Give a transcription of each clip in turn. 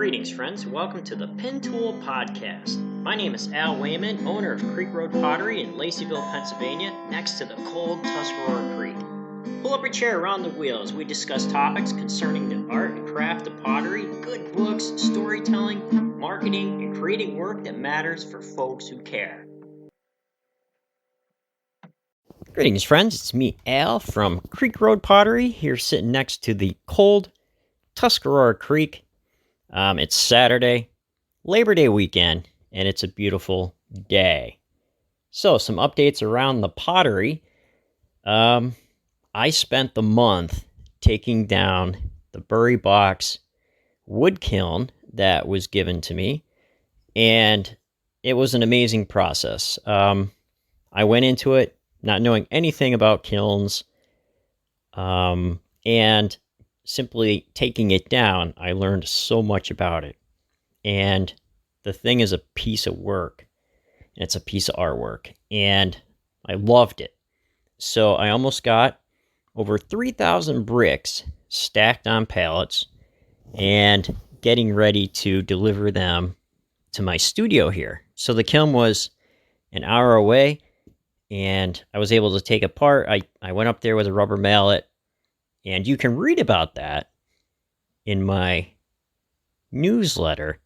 Greetings, friends. Welcome to the Pin Tool Podcast. My name is Al Wayman, owner of Creek Road Pottery in Laceyville, Pennsylvania, next to the cold Tuscarora Creek. Pull up a chair around the wheel as we discuss topics concerning the art and craft of pottery, good books, storytelling, marketing, and creating work that matters for folks who care. Greetings, friends. It's me, Al, from Creek Road Pottery, here sitting next to the cold Tuscarora Creek. It's Saturday, Labor Day weekend, and it's a beautiful day. So, some updates around the pottery. I spent the month taking down the Bury Box wood kiln that was given to me, and it was an amazing process. I went into it not knowing anything about kilns, and simply taking it down, I learned so much about it. And the thing is a piece of work. And it's a piece of artwork. And I loved it. So I almost got over 3,000 bricks stacked on pallets and getting ready to deliver them to my studio here. So the kiln was an hour away, and I was able to take it apart. I went up there with a rubber mallet. And you can read about that in my newsletter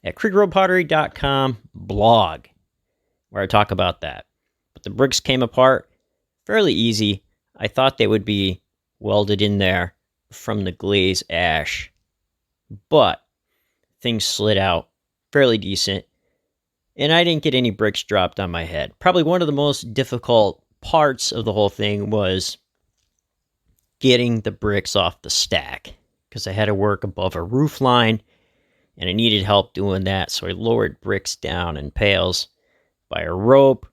at creekroadpottery.com blog, where I talk about that. But the bricks came apart fairly easy. I thought they would be welded in there from the glaze ash, but things slid out fairly decent, and I didn't get any bricks dropped on my head. Probably one of the most difficult parts of the whole thing was getting the bricks off the stack, because I had to work above a roof line and I needed help doing that. So I lowered bricks down in pails by a rope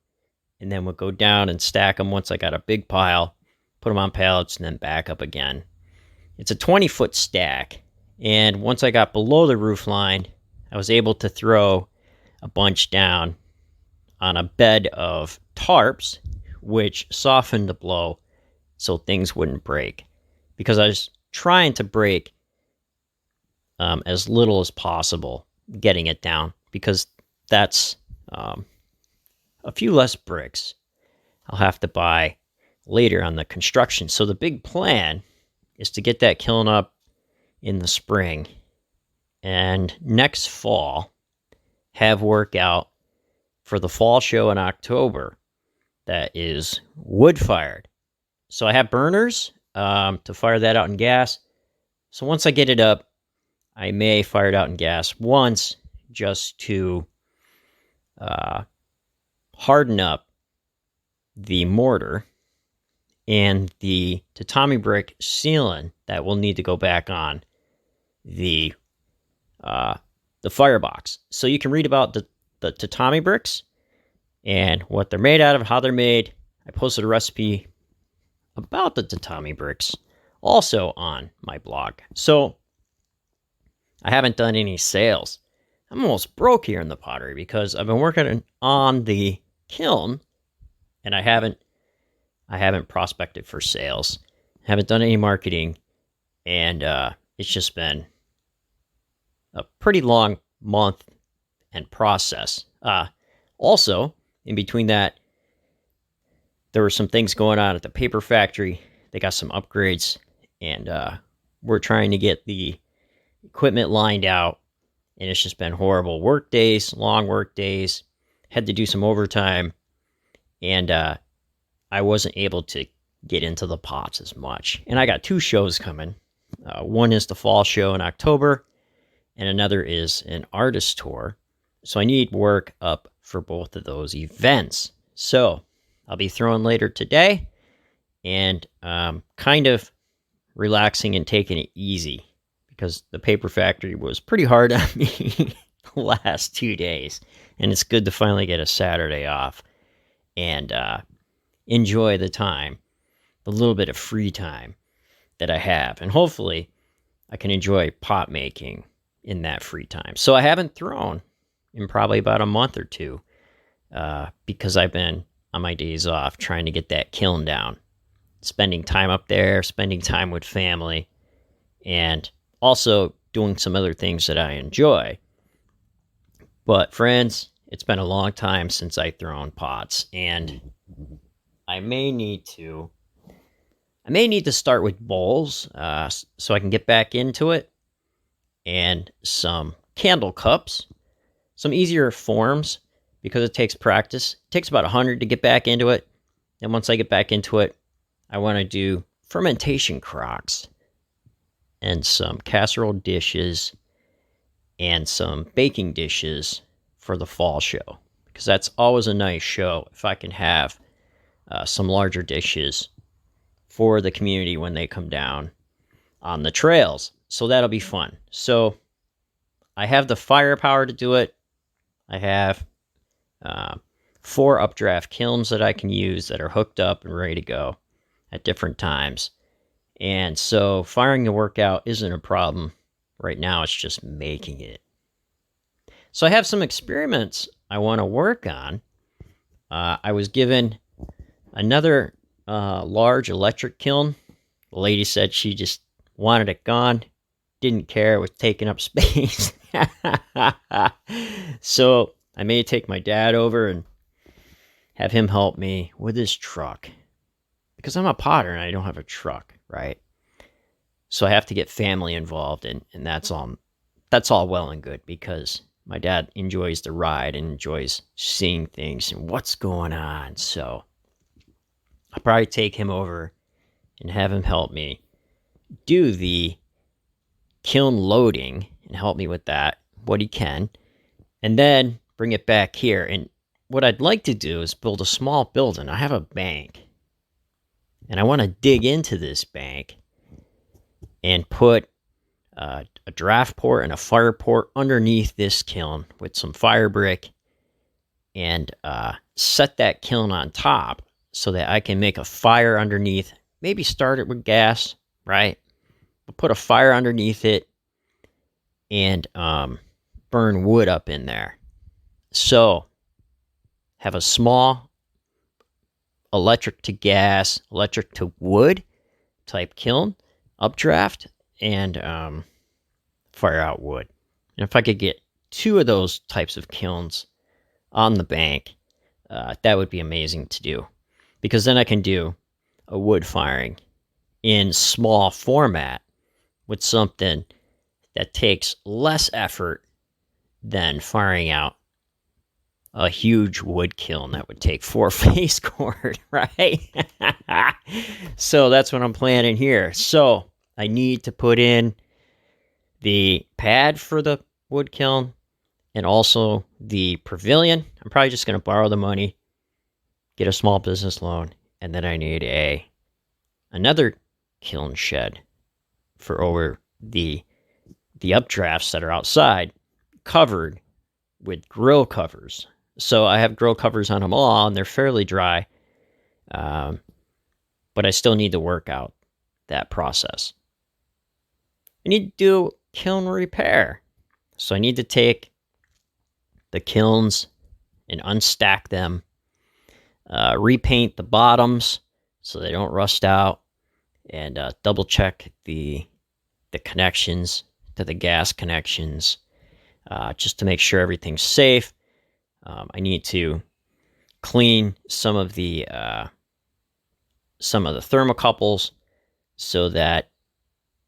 and then would go down and stack them once I got a big pile, put them on pallets, and then back up again. It's a 20-foot stack, and once I got below the roof line, I was able to throw a bunch down on a bed of tarps, which softened the blow so things wouldn't break, because I was trying to break as little as possible getting it down, because that's a few less bricks I'll have to buy later on the construction. So the big plan is to get that kiln up in the spring, and next fall have work out for the fall show in October that is wood-fired. So I have burners to fire that out in gas. So once I get it up, I may fire it out in gas once, just to harden up the mortar and the tatami brick sealant that will need to go back on the firebox. So you can read about the tatami bricks and what they're made out of, how they're made. I posted a recipe about the tatami bricks also on my blog. So I haven't done any sales. I'm almost broke here in the pottery because I've been working on the kiln, and I haven't prospected for sales. I haven't done any marketing, and it's just been a pretty long month and process. Also, in between that, there were some things going on at the paper factory. They got some upgrades, and we're trying to get the equipment lined out, and it's just been horrible. Work days, long work days, had to do some overtime, and I wasn't able to get into the pots as much. And I got two shows coming. One is the fall show in October, and another is an artist tour. So I need work up for both of those events. So I'll be throwing later today, and kind of relaxing and taking it easy, because the paper factory was pretty hard on me the last 2 days, and it's good to finally get a Saturday off and enjoy the time, the little bit of free time that I have, and hopefully I can enjoy pot making in that free time. So I haven't thrown in probably about a month or two, because I've been on my days off trying to get that kiln down, spending time up there, spending time with family, and also doing some other things that I enjoy. But friends, it's been a long time since I've thrown pots, and I may need to start with bowls so I can get back into it, and some candle cups, some easier forms because it takes practice. It takes about 100 to get back into it. And once I get back into it, I want to do fermentation crocks and some casserole dishes and some baking dishes for the fall show, because that's always a nice show if I can have some larger dishes for the community when they come down on the trails. So that'll be fun. So I have the firepower to do it. I have 4 updraft kilns that I can use that are hooked up and ready to go at different times. And so firing the workout isn't a problem. Right now, it's just making it. So I have some experiments I want to work on. I was given another large electric kiln. The lady said she just wanted it gone. Didn't care. It was taking up space. So I may take my dad over and have him help me with his truck, because I'm a potter and I don't have a truck, right? So I have to get family involved, and that's all well and good, because my dad enjoys the ride and enjoys seeing things and what's going on. So I'll probably take him over and have him help me do the kiln loading and help me with that, what he can, and then bring it back here. And what I'd like to do is build a small building. I have a bank, and I want to dig into this bank and put a draft port and a fire port underneath this kiln with some fire brick, and set that kiln on top so that I can make a fire underneath. Maybe start it with gas, right? But put a fire underneath it and burn wood up in there. So have a small electric to gas, electric to wood type kiln, updraft, and fire out wood. And if I could get 2 of those types of kilns on the bank, that would be amazing to do, because then I can do a wood firing in small format with something that takes less effort than firing out a huge wood kiln that would take 4 face cord, right? So that's what I'm planning here. So I need to put in the pad for the wood kiln and also the pavilion. I'm probably just going to borrow the money, get a small business loan, and then I need another kiln shed for over the updrafts that are outside, covered with grill covers. So I have grill covers on them all, and they're fairly dry, but I still need to work out that process. I need to do kiln repair. So I need to take the kilns and unstack them, repaint the bottoms so they don't rust out, and double check the connections to the gas connections, just to make sure everything's safe. I need to clean some of the thermocouples so that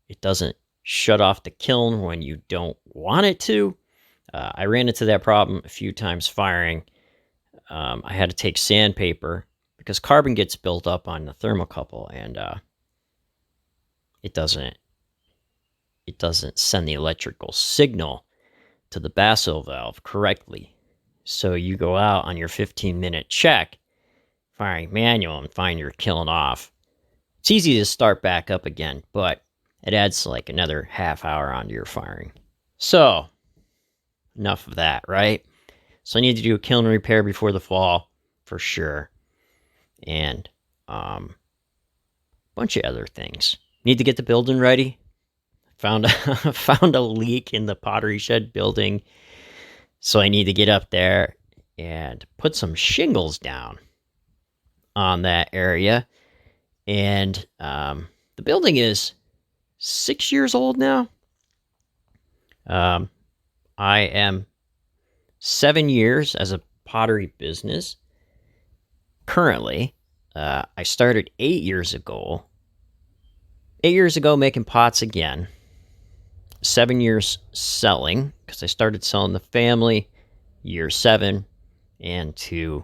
it doesn't shut off the kiln when you don't want it to. I ran into that problem a few times firing. I had to take sandpaper because carbon gets built up on the thermocouple, and it doesn't send the electrical signal to the basso valve correctly. So you go out on your 15-minute check, firing manual, and find your kiln off. It's easy to start back up again, but it adds like another half hour onto your firing. So enough of that, right? So I need to do a kiln repair before the fall for sure, and a bunch of other things. Need to get the building ready. Found a leak in the pottery shed building, so I need to get up there and put some shingles down on that area. And the building is 6 years old now, I am 7 years as a pottery business. Currently, I started 8 years ago. 8 years ago making pots again. 7 years selling, because I started selling the family year 7, and to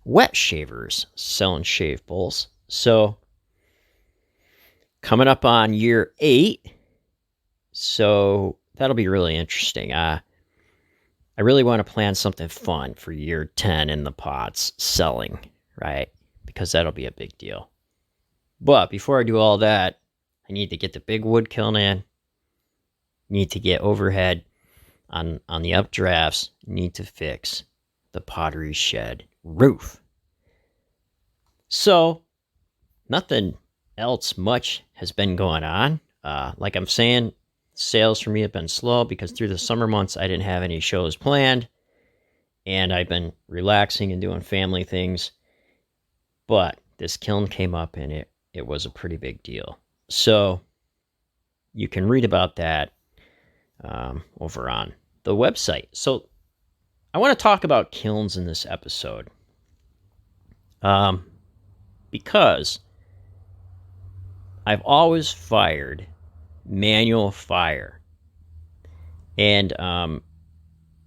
wet shavers selling shave bowls. So coming up on year 8, so that'll be really interesting. I really want to plan something fun for year 10 in the pots selling, right? Because that'll be a big deal. But before I do all that, I need to get the big wood kiln in, need to get overhead on the updrafts, need to fix the pottery shed roof. So nothing else much has been going on. Like I'm saying, sales for me have been slow because through the summer months I didn't have any shows planned, and I've been relaxing and doing family things. But this kiln came up, and it was a pretty big deal. So you can read about that over on the website. So I want to talk about kilns in this episode, because I've always fired manual fire. And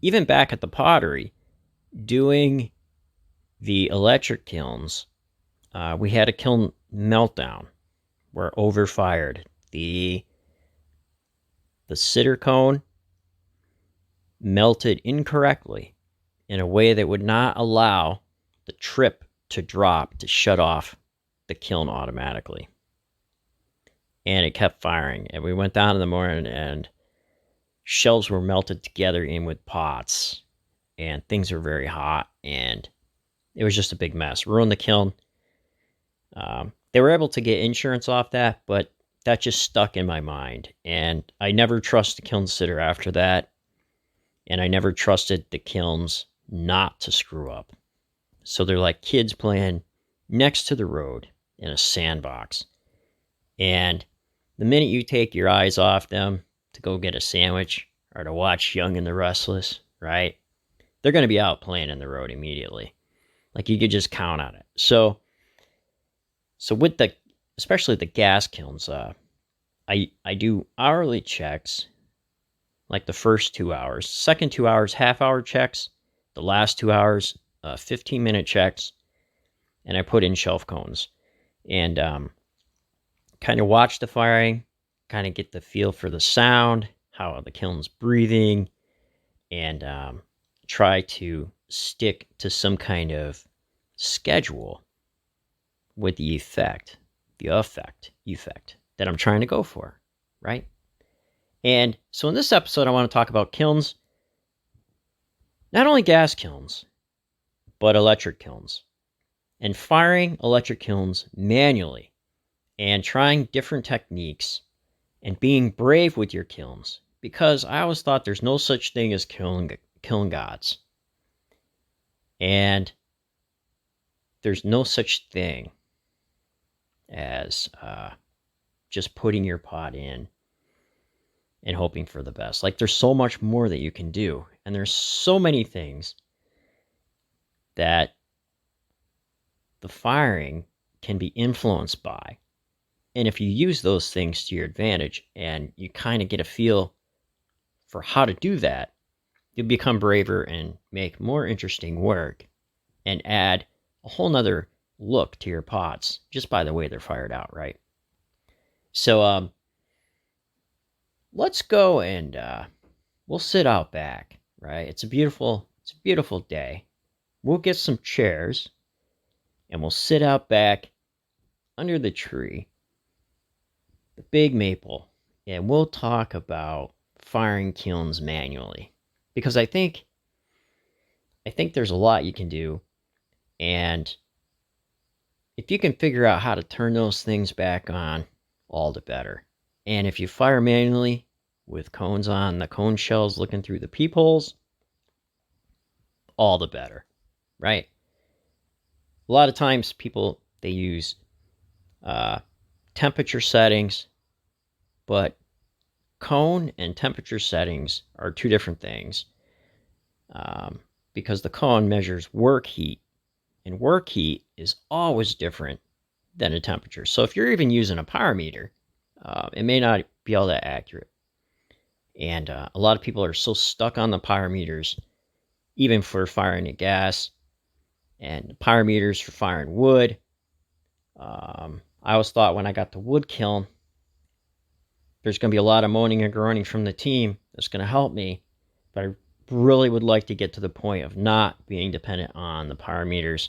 even back at the pottery, doing the electric kilns, we had a kiln meltdown where overfired. The cider cone melted incorrectly in a way that would not allow the trip to drop to shut off the kiln automatically. And it kept firing. And we went down in the morning, and shelves were melted together in with pots, and things were very hot, and it was just a big mess. Ruined the kiln. They were able to get insurance off that, but that just stuck in my mind. And I never trusted the kiln sitter after that. And I never trusted the kilns not to screw up. So they're like kids playing next to the road in a sandbox. And the minute you take your eyes off them to go get a sandwich or to watch Young and the Restless, right? They're going to be out playing in the road immediately. Like you could just count on it. So with especially the gas kilns, I do hourly checks, like the first 2 hours. Second 2 hours, half-hour checks. The last 2 hours, 15-minute checks. And I put in shelf cones. And kind of watch the firing, kind of get the feel for the sound, how the kiln's breathing, and try to stick to some kind of schedule with the effect that I'm trying to go for, right? And so in this episode, I want to talk about kilns, not only gas kilns, but electric kilns, and firing electric kilns manually, and trying different techniques, and being brave with your kilns, because I always thought there's no such thing as kiln gods. And there's no such thing as just putting your pot in and hoping for the best. Like, there's so much more that you can do. And there's so many things that the firing can be influenced by. And if you use those things to your advantage and you kind of get a feel for how to do that, you'll become braver and make more interesting work and add a whole nother look to your pots just by the way they're fired out, right? So let's go and we'll sit out back, right? It's a beautiful day. We'll get some chairs and we'll sit out back under the tree, the big maple, and we'll talk about firing kilns manually, because I think there's a lot you can do, and if you can figure out how to turn those things back on, all the better. And if you fire manually with cones on the cone shells looking through the peepholes, all the better, right? A lot of times people, they use temperature settings, but cone and temperature settings are two different things, because the cone measures work heat, and work heat is always different than a temperature. So if you're even using a pyrometer, it may not be all that accurate. And a lot of people are so stuck on the pyrometers, even for firing a gas, and pyrometers for firing wood. I always thought when I got the wood kiln, there's going to be a lot of moaning and groaning from the team that's going to help me, but I really would like to get to the point of not being dependent on the pyrometers,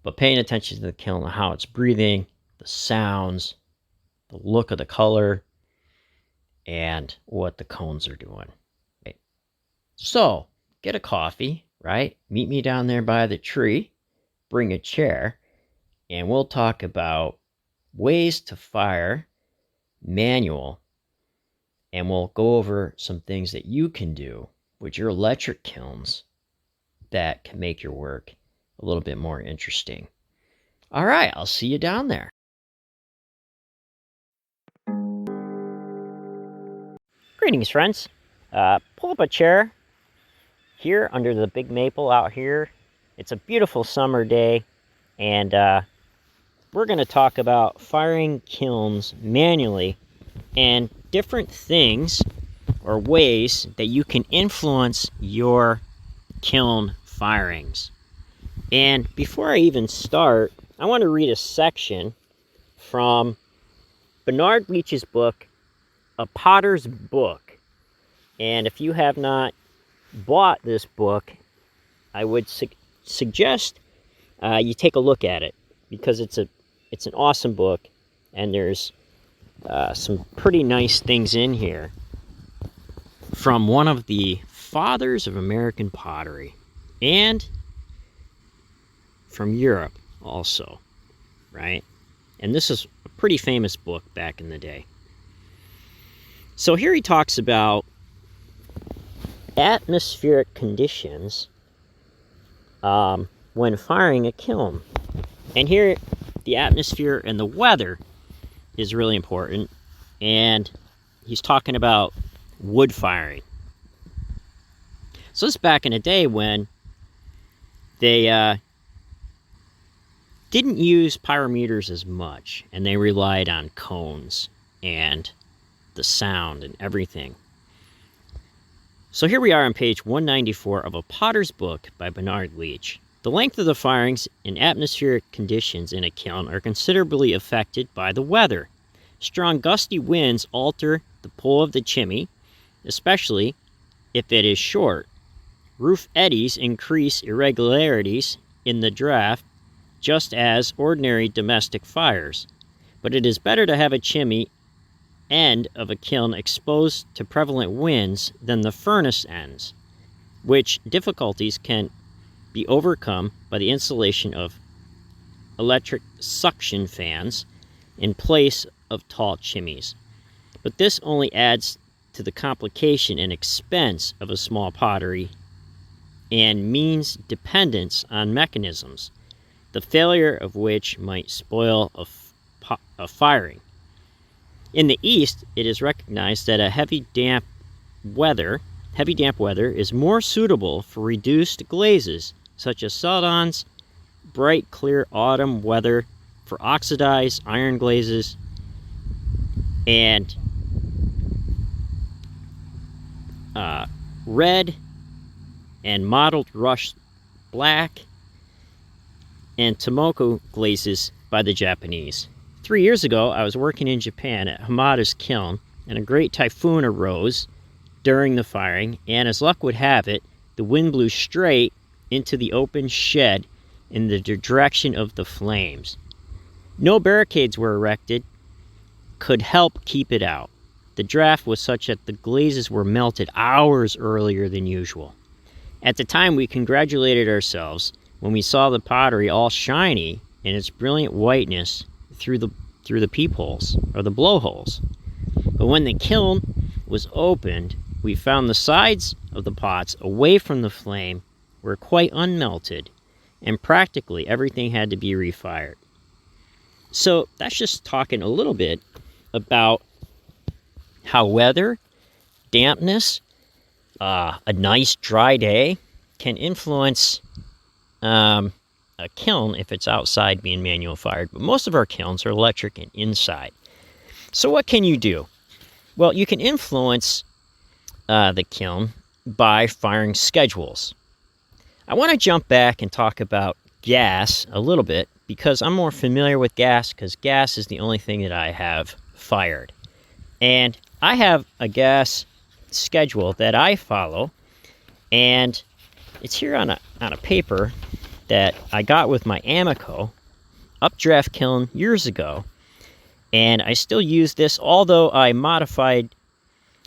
but paying attention to the kiln and how it's breathing, the sounds, the look of the color, and what the cones are doing. Right? So, get a coffee, right? Meet me down there by the tree, bring a chair, and we'll talk about ways to fire manual, and we'll go over some things that you can do with your electric kilns that can make your work a little bit more interesting. All right, I'll see you down there. Greetings, friends. Pull up a chair here under the big maple out here. It's a beautiful summer day, and we're going to talk about firing kilns manually and different things or ways that you can influence your kiln firings. And before I even start, I want to read a section from Bernard Leach's book, A Potter's Book. And if you have not bought this book, I would suggest you take a look at it, because it's an awesome book, and there's some pretty nice things in here from one of the fathers of American pottery, and from Europe also, right? And this is a pretty famous book back in the day. So here he talks about atmospheric conditions when firing a kiln. And here, the atmosphere and the weather is really important. And he's talking about wood firing. So this is back in the day when they didn't use pyrometers as much, and they relied on cones and the sound and everything. So here we are on page 194 of A Potter's Book by Bernard Leach. The length of the firings and atmospheric conditions in a kiln are considerably affected by the weather. Strong gusty winds alter the pull of the chimney, especially if it is short. Roof eddies increase irregularities in the draft, just as ordinary domestic fires. But it is better to have a chimney end of a kiln exposed to prevalent winds than the furnace ends, which difficulties can be overcome by the installation of electric suction fans in place of tall chimneys. But this only adds to the complication and expense of a small pottery and means dependence on mechanisms, the failure of which might spoil a firing. In the East, it is recognized that heavy damp weather is more suitable for reduced glazes, such as celadons, bright, clear autumn weather for oxidized iron glazes, and red and mottled rust black and tomoko glazes by the Japanese. 3 years ago, I was working in Japan at Hamada's kiln, and a great typhoon arose during the firing, and as luck would have it, the wind blew straight into the open shed in the direction of the flames. No barricades were erected, could help keep it out. The draft was such that the glazes were melted hours earlier than usual. At the time, we congratulated ourselves when we saw the pottery all shiny in its brilliant whiteness through the peepholes, or the blowholes. But when the kiln was opened, we found the sides of the pots away from the flame were quite unmelted, and practically everything had to be refired. So that's just talking a little bit about how weather, dampness, a nice dry day can influence a kiln if it's outside being manual fired. But most of our kilns are electric and inside. So what can you do? Well, you can influence the kiln by firing schedules. I want to jump back and talk about gas a little bit because I'm more familiar with gas because gas is the only thing that I have fired. And I have a gas schedule that I follow, and it's here on a paper that I got with my Amico updraft kiln years ago. And I still use this, although I modified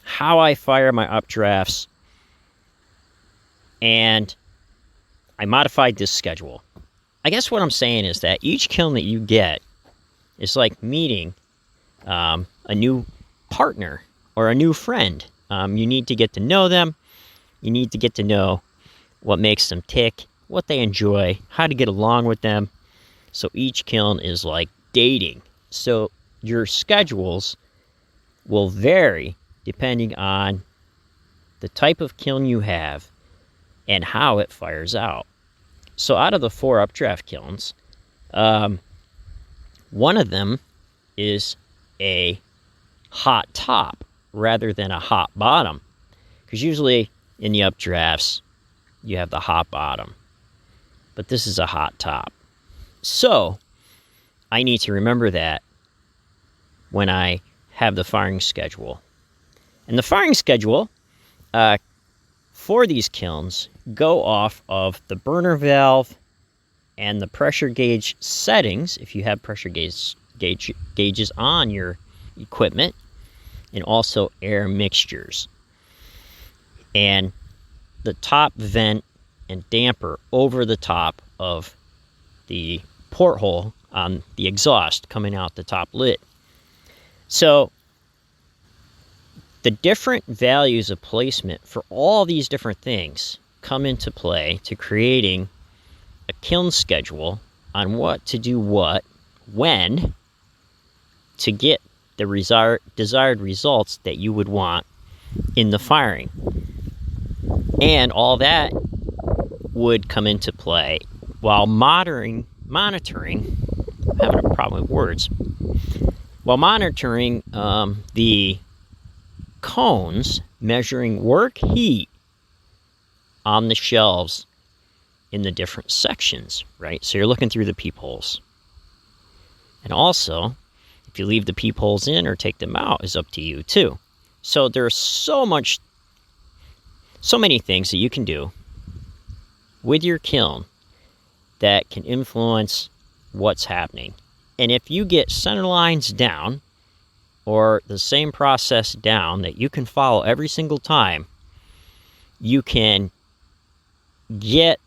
how I fire my updrafts, and I modified this schedule. I guess what I'm saying is that each kiln that you get is like meeting a new partner or a new friend. You need to get to know them. You need to get to know what makes them tick, what they enjoy, how to get along with them. So each kiln is like dating. So your schedules will vary depending on the type of kiln you have and how it fires out. So out of the 4 updraft kilns, one of them is a hot top rather than a hot bottom. Because usually in the updrafts, you have the hot bottom. But this is a hot top. So I need to remember that when I have the firing schedule. And the firing schedule for these kilns go off of the burner valve and the pressure gauge settings, if you have pressure gauges on your equipment, and also air mixtures. And the top vent and damper over the top of the porthole on the exhaust coming out the top lid. So the different values of placement for all these different things come into play to creating a kiln schedule on what to do what, when, to get the desired results that you would want in the firing. And all that would come into play while monitoring, I'm having a problem with words, while monitoring the cones, measuring work heat on the shelves in the different sections, right? So you're looking through the peepholes. And also, if you leave the peepholes in or take them out is up to you too. So there's so many things that you can do with your kiln that can influence what's happening. And if you get center lines down or the same process down that you can follow every single time, you can get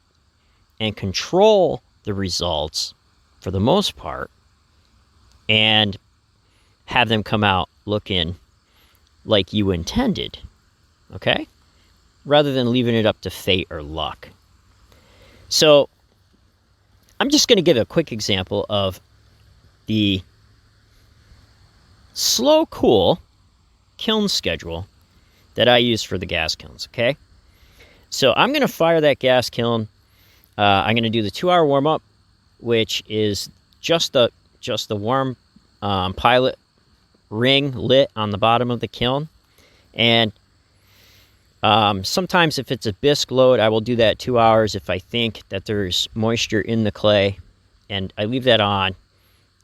and control the results for the most part and have them come out looking like you intended, okay? Rather than leaving it up to fate or luck. So I'm just going to give a quick example of the slow cool kiln schedule that I use for the gas kilns, okay? So I'm going to fire that gas kiln. I'm going to do the 2-hour warm-up, which is just the warm pilot ring lit on the bottom of the kiln. And sometimes if it's a bisque load, I will do that 2 hours if I think that there's moisture in the clay. And I leave that on,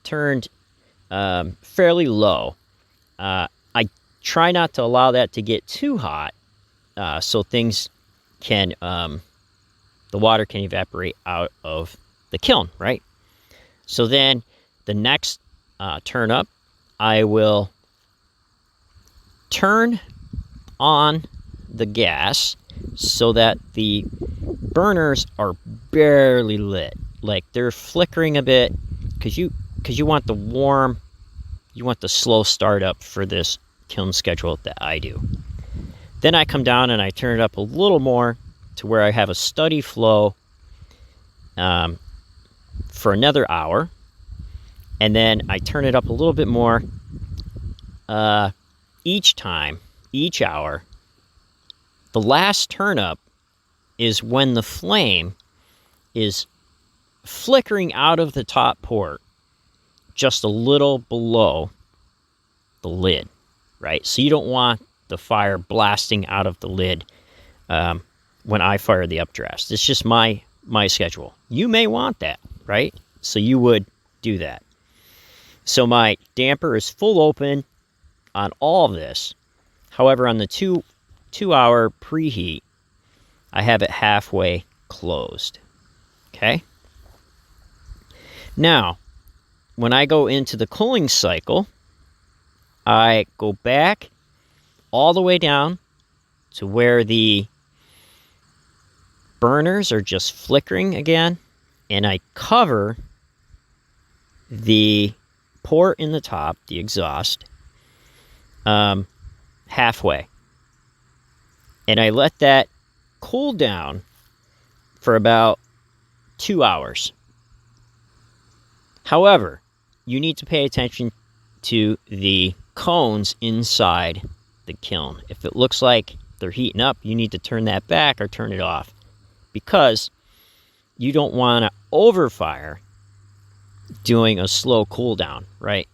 turned fairly low. I try not to allow that to get too hot so things can, the water can evaporate out of the kiln, right? So then the next turn up, I will turn on the gas so that the burners are barely lit, like they're flickering a bit, because you want the slow startup for this kiln schedule that I do. Then I come down and I turn it up a little more to where I have a steady flow for another hour, and then I turn it up a little bit more each time, each hour, the last turn up is when the flame is flickering out of the top port just a little below the lid, right? So you don't want the fire blasting out of the lid when I fire the updraft. It's just my schedule. You may want that, right? So you would do that. So my damper is full open on all of this. However, on the two-hour preheat, I have it halfway closed. Okay? Now, when I go into the cooling cycle, I go back all the way down to where the burners are just flickering again, and I cover the port in the top, the exhaust, halfway. And I let that cool down for about 2 hours. However, you need to pay attention to the cones inside the kiln. If it looks like they're heating up, you need to turn that back or turn it off, because you don't want to overfire doing a slow cool down, right?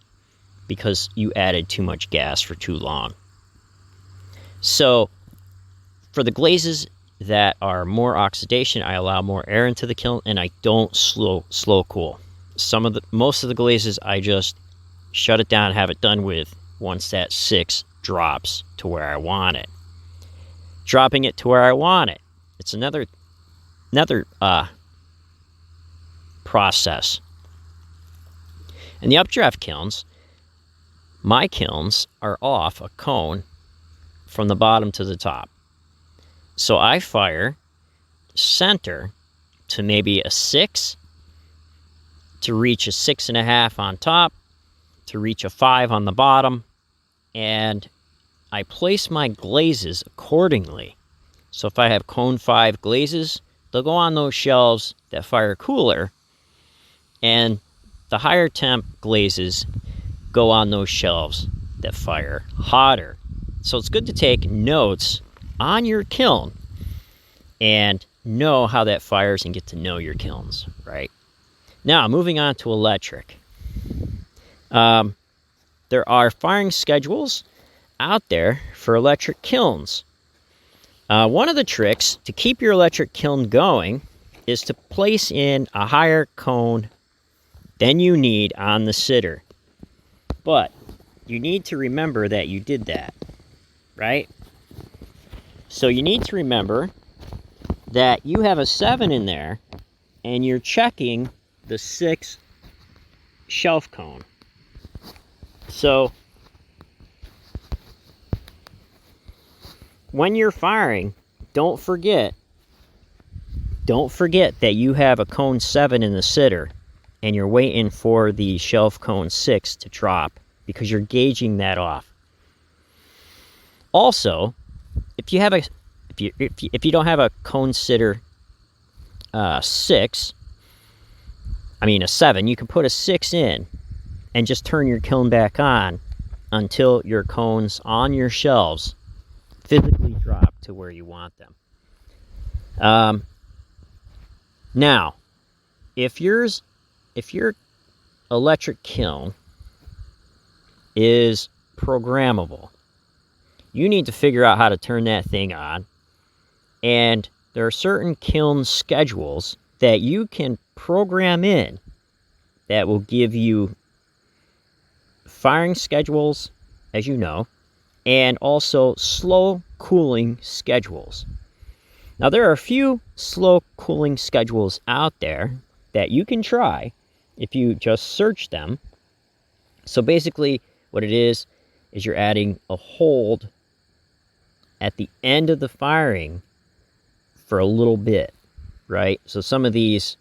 Because you added too much gas for too long. So for the glazes that are more oxidation, I allow more air into the kiln, and I don't slow cool. Most of the glazes, I just shut it down, have it done with once that 6 drops to where I want it. Dropping it to where I want it, it's another process. And the updraft kilns, my kilns are off a cone from the bottom to the top. So I fire center to maybe a 6, to reach a 6.5 on top, to reach a 5 on the bottom, and I place my glazes accordingly. So if I have cone 5 glazes, they'll go on those shelves that fire cooler, and the higher temp glazes go on those shelves that fire hotter. So it's good to take notes on your kiln and know how that fires and get to know your kilns, right? Now, moving on to electric. There are firing schedules out there for electric kilns. One of the tricks to keep your electric kiln going is to place in a higher cone than you need on the sitter. But you need to remember that you did that, right? So you need to remember that you have a 7 in there, and you're checking the 6 shelf cone. So when you're firing, don't forget that you have a cone 7 in the sitter, and you're waiting for the shelf cone 6 to drop, because you're gauging that off. Also, if you don't have a cone sitter 6, a 7, you can put a 6 in and just turn your kiln back on until your cones on your shelves physically drop to where you want them. Now, if your electric kiln is programmable, you need to figure out how to turn that thing on. And there are certain kiln schedules that you can program in that will give you firing schedules, as you know, and also slow cooling schedules. Now, there are a few slow cooling schedules out there that you can try if you just search them. So basically what it is you're adding a hold at the end of the firing for a little bit, right? So some of these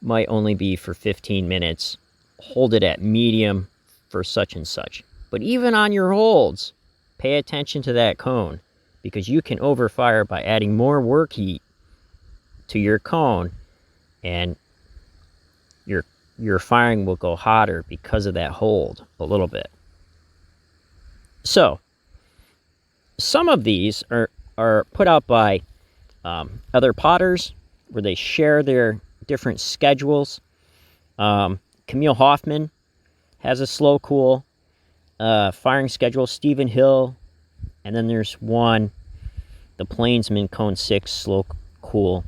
might only be for 15 minutes. Hold it at medium for such and such. But even on your holds, pay attention to that cone, because you can overfire by adding more work heat to your cone, and your firing will go hotter because of that hold a little bit. So, some of these are put out by other potters where they share their different schedules. Camille Hoffman has a slow cool firing schedule. Stephen Hill, and then there's one, the Plainsman Cone 6 slow cool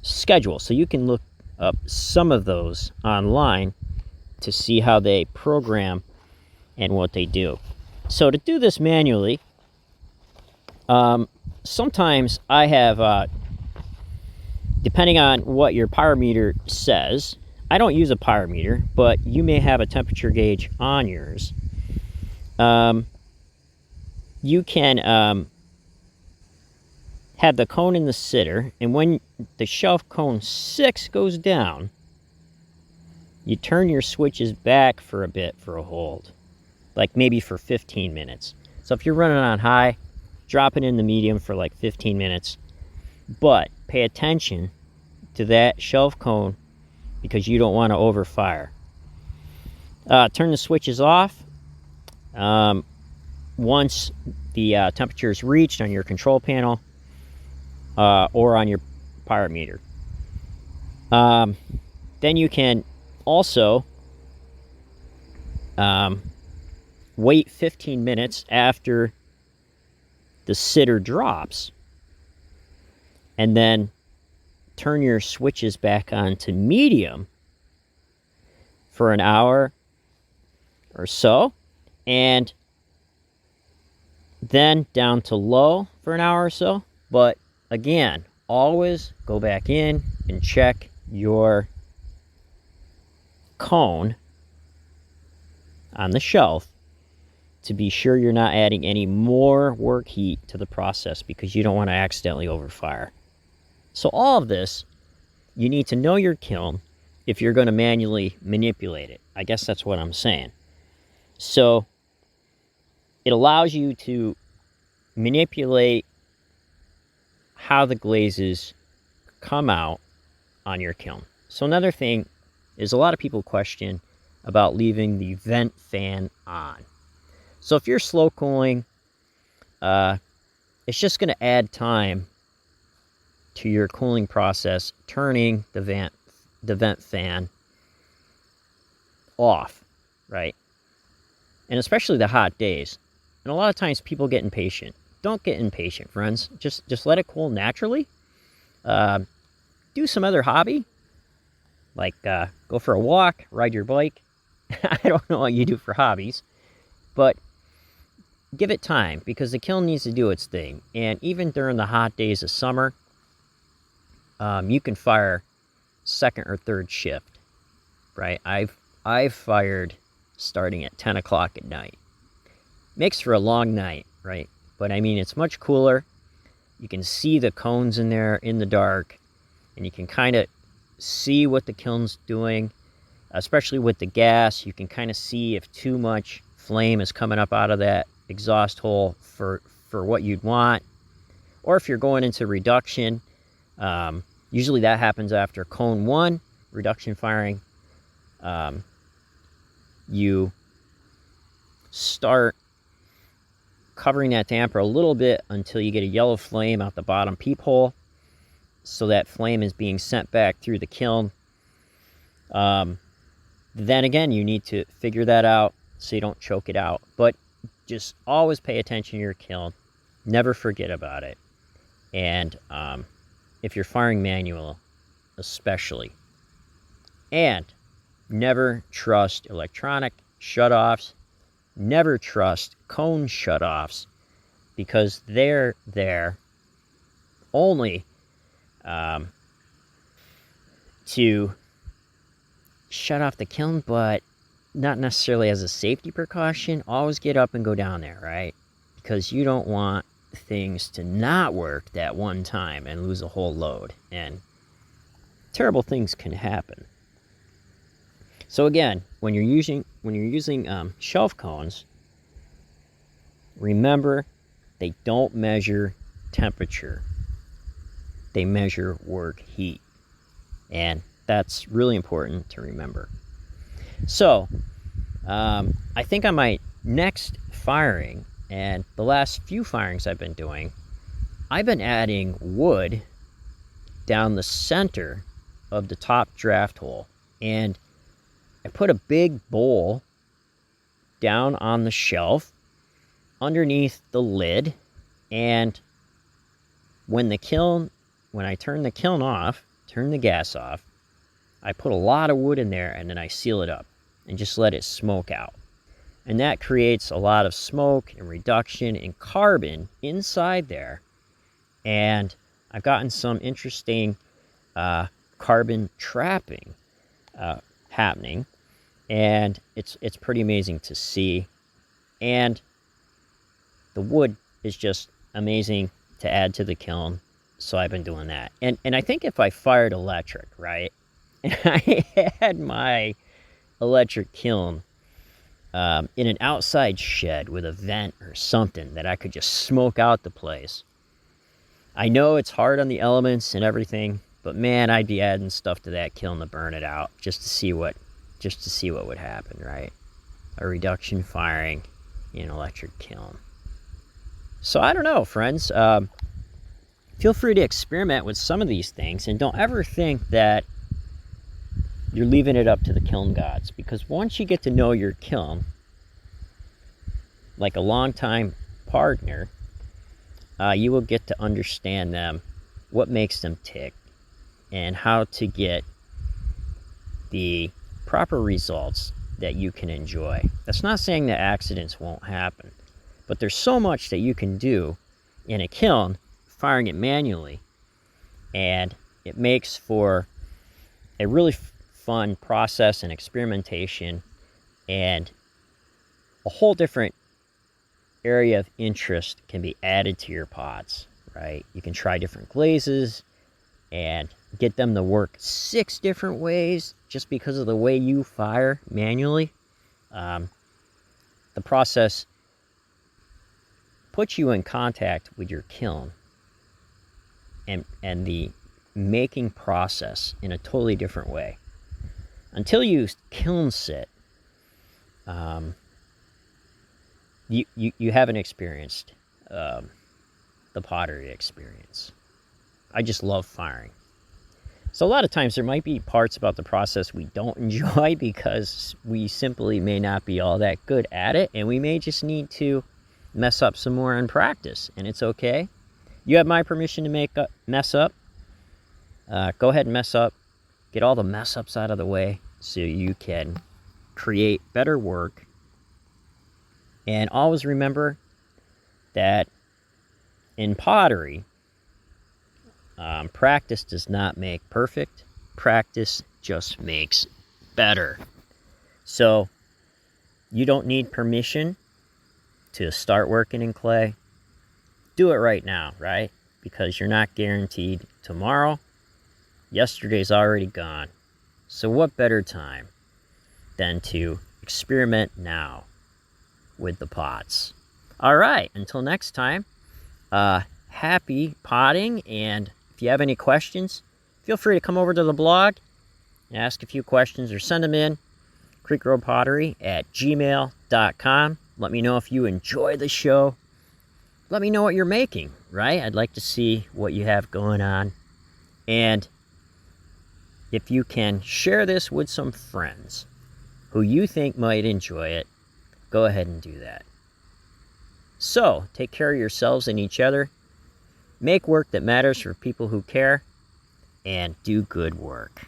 schedule. So you can look up some of those online to see how they program and what they do. So to do this manually, sometimes I have, depending on what your pyrometer says, I don't use a pyrometer, but you may have a temperature gauge on yours. You can have the cone in the sitter, and when the shelf cone 6 goes down, you turn your switches back for a bit for a hold, like maybe for 15 minutes. So if you're running on high, drop it in the medium for like 15 minutes, but pay attention to that shelf cone because you don't want to overfire. Turn the switches off once the temperature is reached on your control panel or on your pyrometer. Then you can also wait 15 minutes after the sitter drops, and then turn your switches back on to medium for an hour or so, and then down to low for an hour or so. But again, always go back in and check your cone on the shelf to be sure you're not adding any more work heat to the process, because you don't want to accidentally overfire. So all of this, you need to know your kiln if you're going to manually manipulate it. I guess that's what I'm saying. So it allows you to manipulate how the glazes come out on your kiln. So another thing is, a lot of people question about leaving the vent fan on. So if you're slow cooling, it's just going to add time to your cooling process, turning the vent fan off, right? And especially the hot days. And a lot of times people get impatient. Don't get impatient, friends. Just let it cool naturally. Do some other hobby, like go for a walk, ride your bike. I don't know what you do for hobbies, but give it time, because the kiln needs to do its thing. And even during the hot days of summer, you can fire second or third shift, right? I've fired starting at 10 o'clock at night. Makes for a long night, right? But I mean, it's much cooler. You can see the cones in there in the dark, and you can kind of see what the kiln's doing, especially with the gas. You can kind of see if too much flame is coming up out of that exhaust hole for what you'd want, or if you're going into reduction. Usually that happens after cone 1 reduction firing. You start covering that damper a little bit until you get a yellow flame out the bottom peephole, so that flame is being sent back through the kiln. Then again, you need to figure that out so you don't choke it out. But just always pay attention to your kiln. Never forget about it. And if you're firing manual, especially. And never trust electronic shutoffs. Never trust cone shutoffs, because they're there only to shut off the kiln, but not necessarily as a safety precaution. Always get up and go down there, right? Because you don't want things to not work that one time and lose a whole load, and terrible things can happen. So again, when you're using shelf cones, remember, they don't measure temperature. They measure work heat. And that's really important to remember. So, I think on my next firing, And the last few firings I've been doing, I've been adding wood down the center of the top draft hole. And I put a big bowl down on the shelf underneath the lid. And when I turn the kiln off, turn the gas off, I put a lot of wood in there and then I seal it up and just let it smoke out. And that creates a lot of smoke and reduction in carbon inside there. And I've gotten some interesting carbon trapping happening. And it's pretty amazing to see. And the wood is just amazing to add to the kiln. So I've been doing that. And I think if I fired electric, right, and I had my electric kiln in an outside shed with a vent or something that I could just smoke out the place. I know it's hard on the elements and everything, but man, I'd be adding stuff to that kiln to burn it out just to see what would happen, right? A reduction firing in an electric kiln. So I don't know, friends. Feel free to experiment with some of these things, and don't ever think that you're leaving it up to the kiln gods, because once you get to know your kiln like a longtime partner, you will get to understand them, what makes them tick, and how to get the proper results that you can enjoy. That's not saying that accidents won't happen, but there's so much that you can do in a kiln firing it manually, and it makes for a really fun process and experimentation, and a whole different area of interest can be added to your pots, right? You can try different glazes and get them to work 6 different ways just because of the way you fire manually. The process puts you in contact with your kiln and the making process in a totally different way. Until you kiln sit, you haven't experienced the pottery experience. I just love firing. So a lot of times there might be parts about the process we don't enjoy because we simply may not be all that good at it, and we may just need to mess up some more in practice, and it's okay. You have my permission to mess up. Go ahead and mess up. Get all the mess ups out of the way so you can create better work. And always remember that in pottery, practice does not make perfect. Practice just makes better. So you don't need permission to start working in clay. Do it right now, right? Because you're not guaranteed tomorrow. Yesterday's already gone. So what better time than to experiment now with the pots? All right, until next time, happy potting. And if you have any questions, feel free to come over to the blog and ask a few questions or send them in creekroadpottery@gmail.com. Let me know if you enjoy the show. Let me know what you're making, right? I'd like to see what you have going on. And if you can share this with some friends who you think might enjoy it, go ahead and do that. So, take care of yourselves and each other. Make work that matters for people who care, and do good work.